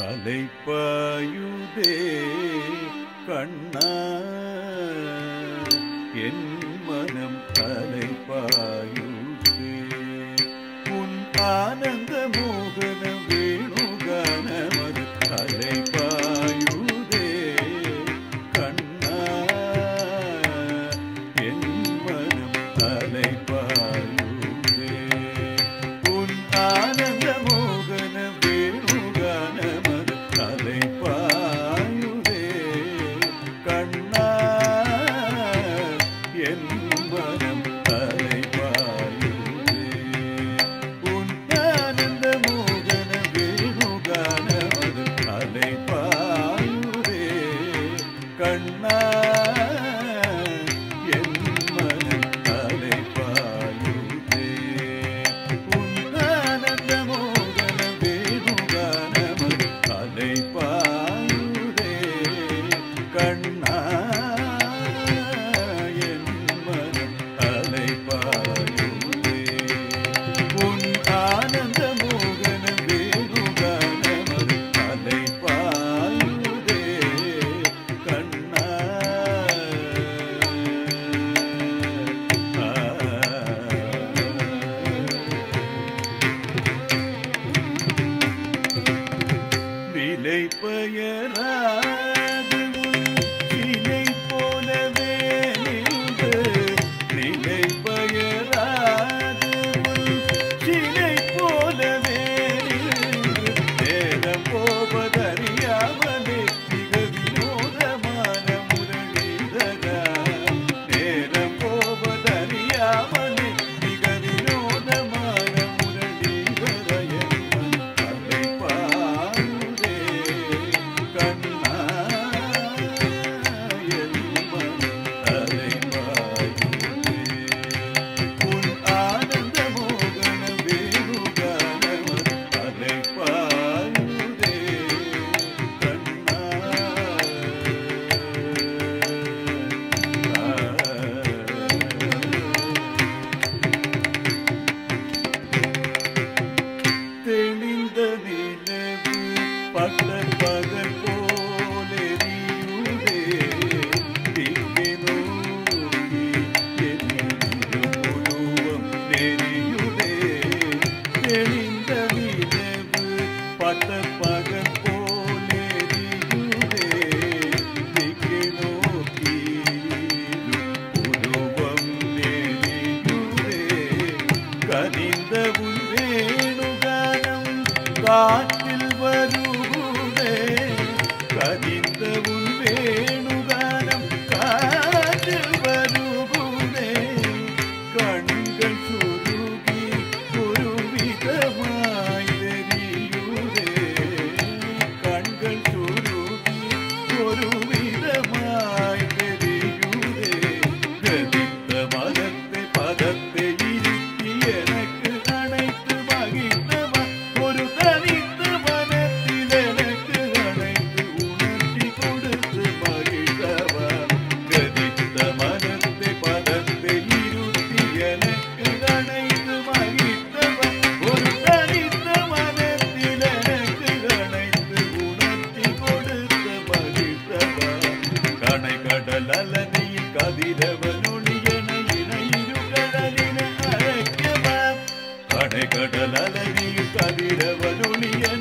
அலைப்பாயுதே கண்ணா என் மனம் அலைப்பாயுதே உன் ஆனந்த மோகன வேணுகானமது அலைப்பாயுதே கண்ணா என் மனம் அலைப்பாயுதே உன் ஆனந்த மோகன வேணுகானமது அலைப்பாயுதே கண்ணா என் மனம் அலைப்பாயுதே உன் ஆனந்த மோகன வேணுகானமது அலைப்பாயுதே கண்ணா என் மனம் அலைப்பாயுதே உன் ஆனந்த மோகன வேணுகானமது அலைப்பாயுதே கண்ணா என் மனம் அலைப்பாயுதே உன் ஆனந்த மோகன வேணுகானமது அலைப்பாயுதே கண்ணா நிலை பெயராது உன் சிலை போலவே நின்று நிலை பெயராது உன் சிலை போலவே நின்று நேரம் போவதறியாமலே மிக வினோதமான முரளிதரா நேரம் போவதறியாமலே மிக வினோதமான முரளிதர அலைப்பாயுதே கண்ணா என் மனம் அலைப்பாயுதே உன் ஆனந்த மோகன வேணுகானமது அலைப்பாயுதே கண்ணா தெளிந்த நிலவு பட்ட பகல் போலெரியுதே திக்கை நோக்கி எரியும் உருவம் நெறியுதே தெளிந்த நிலவு பட்ட பகல் போலெரியுதே திக்கை நோக்கி உருவம் நெறியுதே கனிந்த உன் வேணுகானம் காற்றில் வருகுதே கனிந்த உன் வேணுகானம் காற்றில் வருகுதே கண்கள் சுருகி ஒரு விதமாய் தெரியுதே கண்கள் சுருகி ஒரு விதமாய் தெரியுதே கதித்த மனத்தை பதத்தை இருத்தி எனக்கு அணைத்து மகிழ்ந்தவா ஒரு தனித்த மனத்தில் எனக்கு அணைத்து உணர்த்தி கொடுத்து மகிழ்ந்தவா கதித்த மனத்தை பதத்தை இருத்தி எனக்கு அணைத்து மகிழ்ந்தவா ஒரு தனித்த மனத்தில் எனக்கு அணைத்து உணர்த்தி கொடுத்து மகிழ்ந்தவா கணை கடல் அலனியில் கதிரவனொளியன இணையிரு கடலின அழைக்கவா கணை கடல் அலனியில் கதிரவனொளியன